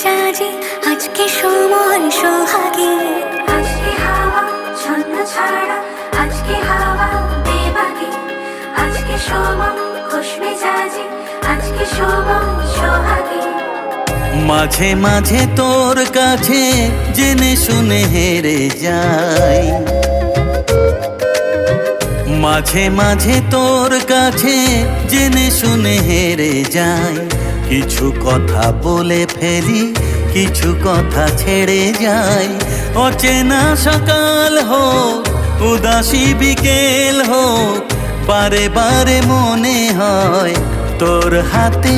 মেজাজে আজকে সময় সোহাগে, আজকে হাওয়া ছন্ন ছাড়া, আজকে হাওয়া বেবাগে, আজকে সময় খুশ মেজাজে, আজকে সময় সোহাগে। মাঝে মাঝে তোর কাছে জেনে শুনে হেরে যাই, মাঝে মাঝে তোর কাছে জেনে শুনে হেরে যাই। কিছু কথা বলে ফেলি, কিছু কথা ছেড়ে যাই। অচেনা সকাল হোক, উদাসী বিকেল হোক, বারে বারে মনে হয় তোর হাতে